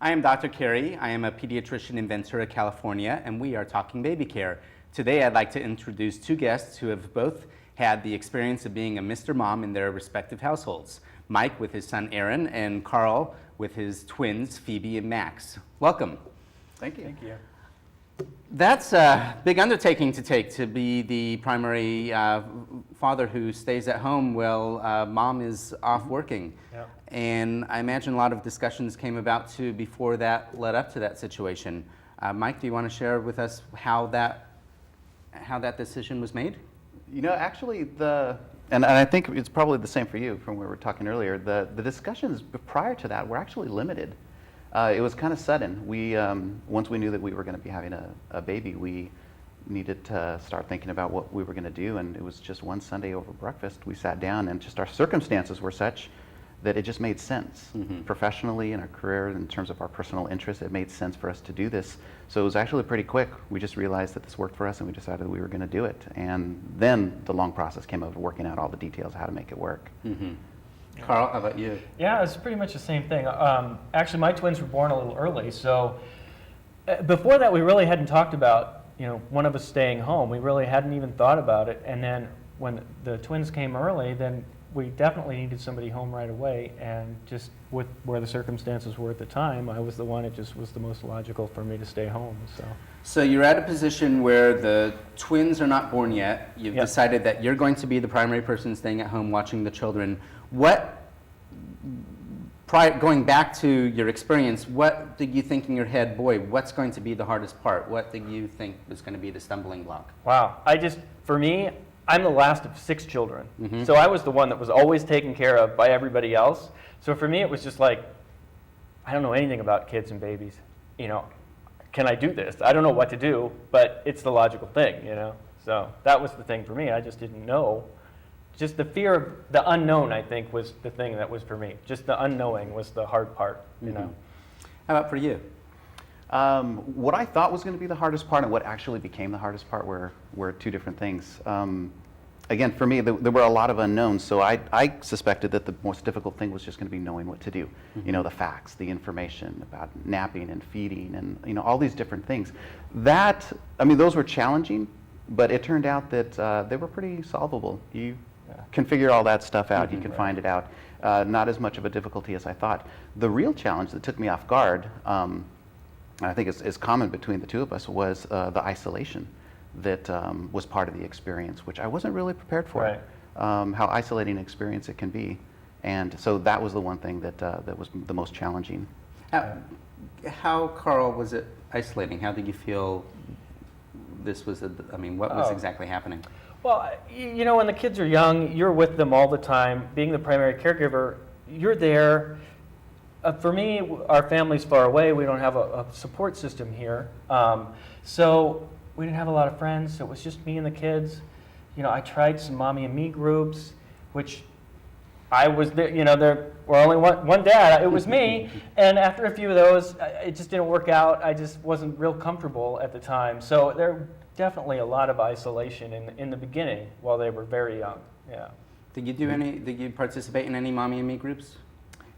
I am Dr. Carey. I am a pediatrician in Ventura, California, and we are talking baby care. Today I'd like to introduce two guests who have both had the experience of being a Mr. Mom in their respective households. Mike with his son Aaron, and Carl with his twins Phoebe and Max. Welcome. Thank you. Thank you. That's a big undertaking to take, to be the primary father who stays at home while mom is off working. Yeah. And I imagine a lot of discussions came about too before that led up to that situation. Mike, do you want to share with us how that decision was made? You know, actually, and I think it's probably the same for you from where we were talking earlier, the discussions prior to that were actually limited. It was kind of sudden. Once we knew that we were going to be having a baby, we needed to start thinking about what we were going to do, and it was just one Sunday over breakfast, we sat down, and just our circumstances were such that it just made sense. Professionally, in our career, in terms of our personal interests, it made sense for us to do this. So it was actually pretty quick. We just realized that this worked for us, and we decided we were going to do it. And then the long process came of working out all the details of how to make it work. Carl, how about you? Yeah, it's pretty much the same thing. Actually, my twins were born a little early, so before that, we really hadn't talked about, one of us staying home. We really hadn't even thought about it. And then when the twins came early, then we definitely needed somebody home right away. And just with where the circumstances were at the time, I was the one. It just was the most logical for me to stay home. So you're at a position where the twins are not born yet. You've decided that you're going to be the primary person staying at home watching the children. Going back to your experience, what did you think in your head, boy, what's going to be the hardest part? What did you think was going to be the stumbling block? Wow. For me, I'm the last of 6 children. So I was the one that was always taken care of by everybody else. So for me, it was just like, I don't know anything about kids and babies. Can I do this? I don't know what to do, but it's the logical thing, So that was the thing for me. I just didn't know. Just the fear of the unknown, I think, was the thing that was for me. Just the unknowing was the hard part, How about for you? What I thought was going to be the hardest part and what actually became the hardest part were two different things. Again, for me, there were a lot of unknowns, so I suspected that the most difficult thing was just going to be knowing what to do. The facts, the information about napping and feeding and all these different things. Those were challenging, but it turned out that they were pretty solvable. You can figure all that stuff out. You can find it out. Not as much of a difficulty as I thought. The real challenge that took me off guard, and I think it's common between the two of us, was the isolation that was part of the experience, which I wasn't really prepared for. Right. How isolating an experience it can be. And so that was the one thing that was the most challenging. How, Carl, was it isolating? How did you feel this was, what was exactly happening? Well, when the kids are young, you're with them all the time. Being the primary caregiver, you're there. For me, our family's far away. We don't have a support system here. So we didn't have a lot of friends. So it was just me and the kids. I tried some mommy and me groups, which I was there. There were only one dad. It was me. And after a few of those, it just didn't work out. I just wasn't real comfortable at the time. So there definitely a lot of isolation in the beginning while they were very young. Yeah. Did you participate in any mommy and me groups?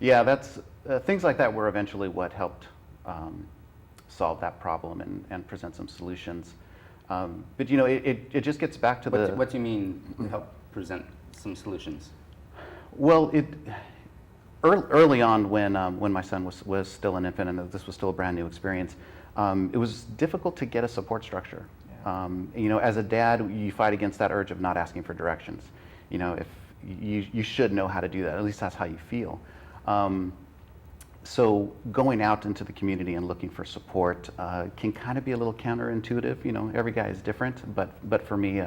Yeah, that's things like that were eventually what helped solve that problem and present some solutions. But it just gets back to What do you mean help present some solutions? Well, early on when my son was still an infant and this was still a brand new experience, it was difficult to get a support structure. As a dad, you fight against that urge of not asking for directions. If you should know how to do that, at least that's how you feel. So going out into the community and looking for support can kind of be a little counterintuitive. Every guy is different, but for me,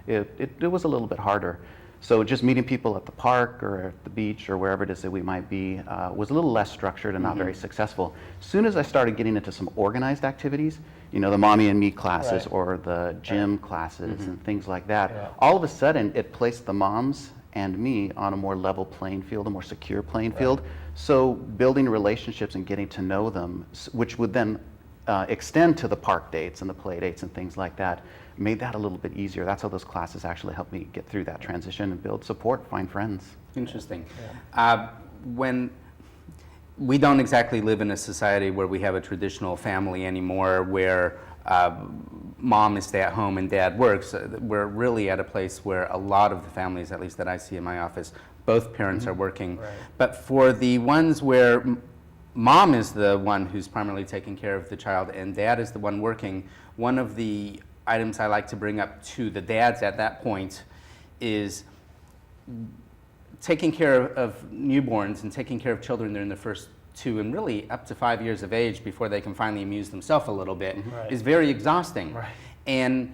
it was a little bit harder. So just meeting people at the park or at the beach or wherever it is that we might be was a little less structured and not very successful. As soon as I started getting into some organized activities, the mommy and me classes or the gym classes and things like that, all of a sudden it placed the moms and me on a more level playing field, a more secure playing field. So building relationships and getting to know them, which would then extend to the park dates and the play dates and things like that, made that a little bit easier. That's how those classes actually helped me get through that transition and build support, find friends. Interesting. Yeah. When we don't exactly live in a society where we have a traditional family anymore, where mom is stay at home and dad works. We're really at a place where a lot of the families, at least that I see in my office, both parents are working. Right. But for the ones where mom is the one who's primarily taking care of the child and dad is the one working, one of the items I like to bring up to the dads at that point is taking care of newborns and taking care of children during the first 2 and really up to 5 years of age before they can finally amuse themselves a little bit Right. is very exhausting. Right. And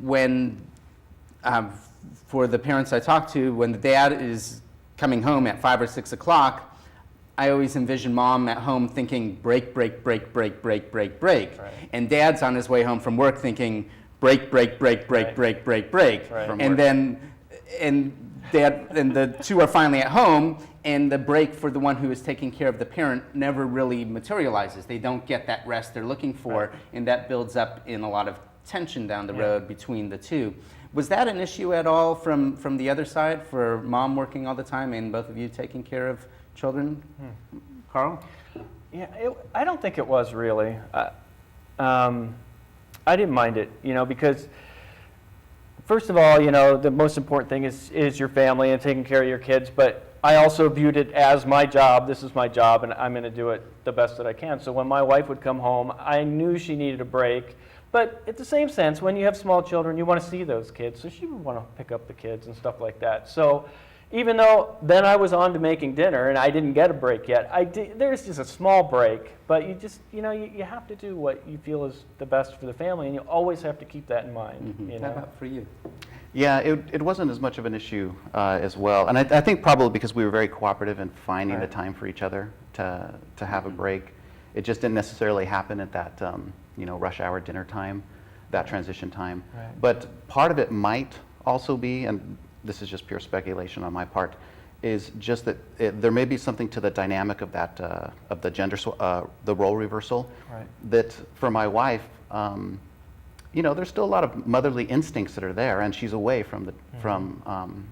when for the parents I talk to, when the dad is coming home at 5 or 6 o'clock, I always envision mom at home thinking break, break, break, break, break, break, break, Right. and dad's on his way home from work thinking break, break, break, break, Right. break, break, break, Right. From and work. then dad and the two are finally at home, and the break for the one who is taking care of the parent never really materializes. They don't get that rest they're looking for, Right. and that builds up in a lot of tension down the Yeah. road between the two. Was that an issue at all from the other side, for mom working all the time and both of you taking care of children? Carl? Yeah, I don't think it was really. I didn't mind it, because first of all, the most important thing is your family and taking care of your kids, but I also viewed it as my job. This is my job, and I'm going to do it the best that I can. So when my wife would come home, I knew she needed a break. But at the same sense, when you have small children, you want to see those kids. So she would want to pick up the kids and stuff like that. So even though then I was on to making dinner and I didn't get a break yet, there's just a small break. But you just, you have to do what you feel is the best for the family, and you always have to keep that in mind. How about for you? Yeah, it wasn't as much of an issue as well. And I think probably because we were very cooperative in finding the Right. time for each other to have a break. It just didn't necessarily happen at that rush hour dinner time, that transition time. Right. But part of it might also be, and this is just pure speculation on my part, is just that there may be something to the dynamic of that of the the role reversal. Right. That for my wife, there's still a lot of motherly instincts that are there, and she's away from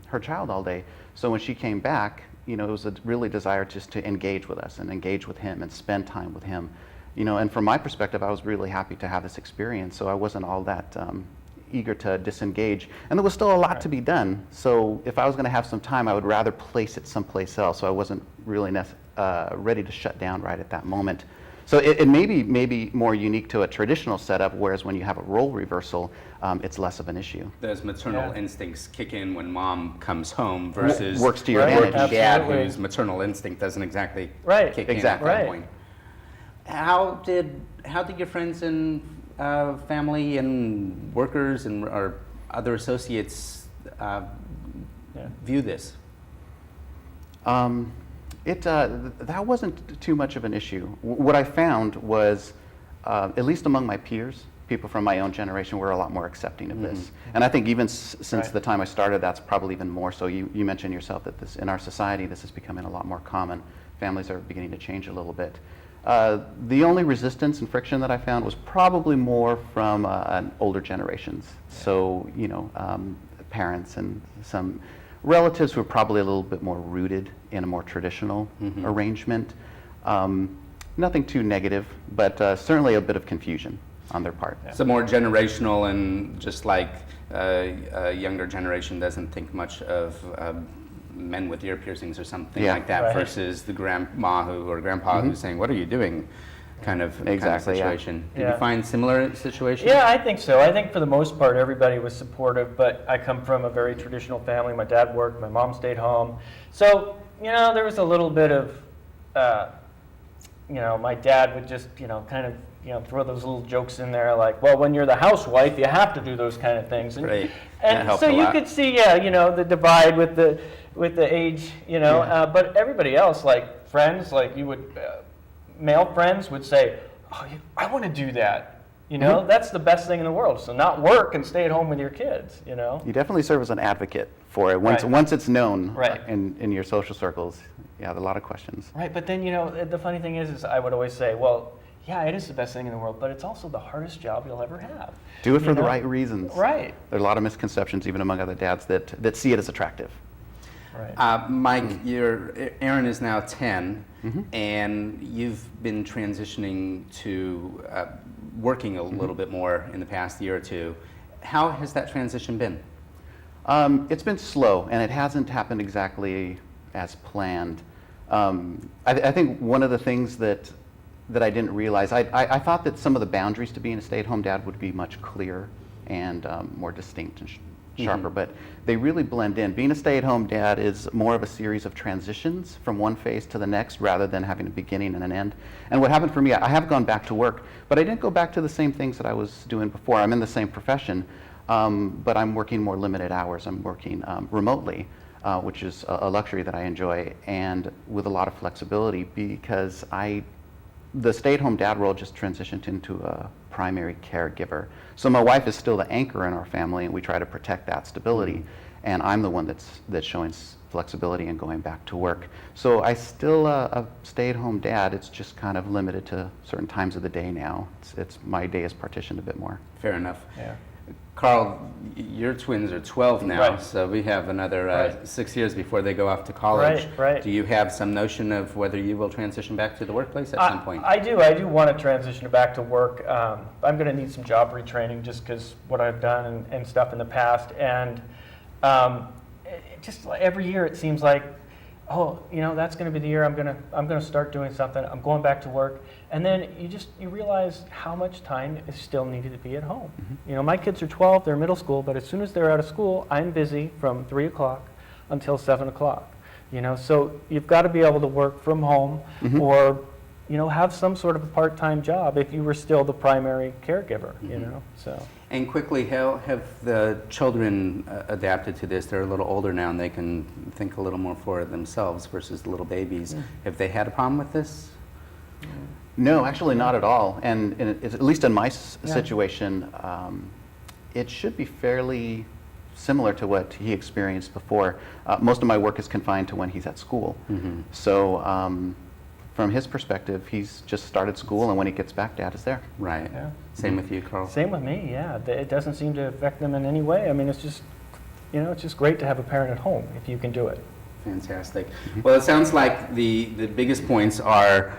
her child all day. So when she came back, it was a really desire just to engage with us and engage with him and spend time with him. And from my perspective, I was really happy to have this experience. So I wasn't all that eager to disengage, and there was still a lot to be done. So if I was going to have some time, I would rather place it someplace else. So I wasn't really ready to shut down right at that moment. So it may be more unique to a traditional setup, whereas when you have a role reversal, it's less of an issue. Those maternal Yeah. instincts kick in when mom comes home versus Works to your Right. advantage. working dad Absolutely. whose maternal instinct doesn't exactly Right. kick Exactly. in at that Right. point. How did your friends and family and workers and or other associates view this? That wasn't too much of an issue. What I found was, at least among my peers, people from my own generation were a lot more accepting of this. And I think even since Right. the time I started, that's probably even more so. You mentioned yourself that this in our society, this is becoming a lot more common. Families are beginning to change a little bit. The only resistance and friction that I found was probably more from older generations. So, parents and some relatives who are probably a little bit more rooted in a more traditional arrangement. Nothing too negative, but certainly a bit of confusion on their part. So more generational, and just like a younger generation doesn't think much of men with ear piercings or something Yeah. like that, Right. versus the grandma or grandpa who's saying, "What are you doing?" kind of Exactly, yeah. situation. Did Yeah. you find similar situations? Yeah, I think so. I think for the most part, everybody was supportive, but I come from a very traditional family. My dad worked, my mom stayed home. So, there was a little bit of, my dad would just, kind of, throw those little jokes in there like, well, when you're the housewife, you have to do those kind of things. And, Right. That and helped so a you lot. could see, the divide with the age, but everybody else, like friends, like you would, male friends would say, oh, I want to do that. That's the best thing in the world. So not work and stay at home with your kids, You definitely serve as an advocate for it. Once Right. once it's known Right. in your social circles, yeah, there are a lot of questions. Right, but then, the funny thing is I would always say, well, yeah, it is the best thing in the world, but it's also the hardest job you'll ever have. Do it for the know? right reasons. Right. There are a lot of misconceptions, even among other dads, that see it as attractive. Right. Mike, Aaron is now 10, and you've been transitioning to working a little bit more in the past year or two. How has that transition been? It's been slow, and it hasn't happened exactly as planned. I think one of the things that I didn't realize, I thought that some of the boundaries to being a stay-at-home dad would be much clearer and more distinct and sharper, but they really blend in. Being a stay-at-home dad is more of a series of transitions from one phase to the next rather than having a beginning and an end. And what happened for me, I have gone back to work, but I didn't go back to the same things that I was doing before. I'm in the same profession, but I'm working more limited hours. I'm working remotely, which is a luxury that I enjoy, and with a lot of flexibility because the stay-at-home dad role just transitioned into a primary caregiver. So my wife is still the anchor in our family, and we try to protect that stability. And I'm the one that's showing flexibility and going back to work. So I still a stay-at-home dad. It's just kind of limited to certain times of the day now. It's my day is partitioned a bit more. Fair enough. Yeah. Carl, your twins are 12 now, Right. so we have another Right. 6 years before they go off to college. Right. Do you have some notion of whether you will transition back to the workplace at some point? I do want to transition back to work. I'm going to need some job retraining just because what I've done and stuff in the past. And just every year it seems like, oh, that's going to be the year I'm going to start doing something. I'm going back to work. And then you realize how much time is still needed to be at home. My kids are 12, they're middle school, but as soon as they're out of school, I'm busy from 3 o'clock until 7 o'clock. So you've got to be able to work from home or, have some sort of a part-time job if you were still the primary caregiver, so. And quickly, how have the children adapted to this? They're a little older now and they can think a little more for themselves versus the little babies. Have they had a problem with this? No, actually not at all. And at least in my situation, it should be fairly similar to what he experienced before. Most of my work is confined to when he's at school. So from his perspective, he's just started school, and when he gets back, Dad is there. Right. Yeah. Same with you, Carl? Same with me, yeah. It doesn't seem to affect them in any way. I mean, it's just, it's just great to have a parent at home if you can do it. Fantastic. Well, it sounds like the biggest points are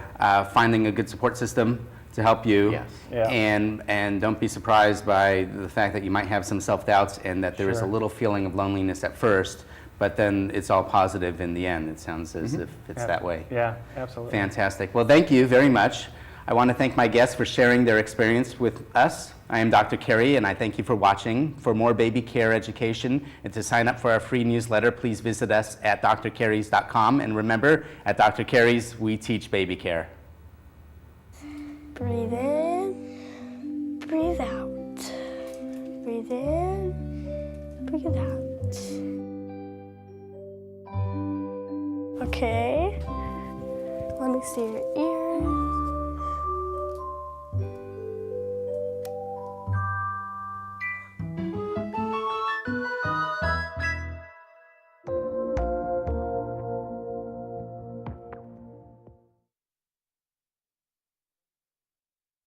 finding a good support system to help you. Yes. Yeah. And don't be surprised by the fact that you might have some self-doubts and that there is a Sure. little feeling of loneliness at first, but then it's all positive in the end. It sounds as if it's that way. Yeah, absolutely. Fantastic. Well, thank you very much. I want to thank my guests for sharing their experience with us. I am Dr. Carey, and I thank you for watching. For more baby care education and to sign up for our free newsletter, please visit us at drcareys.com. And remember, at Dr. Carey's, we teach baby care. Breathe in, breathe out. Breathe in, breathe out. Okay, let me see your ears.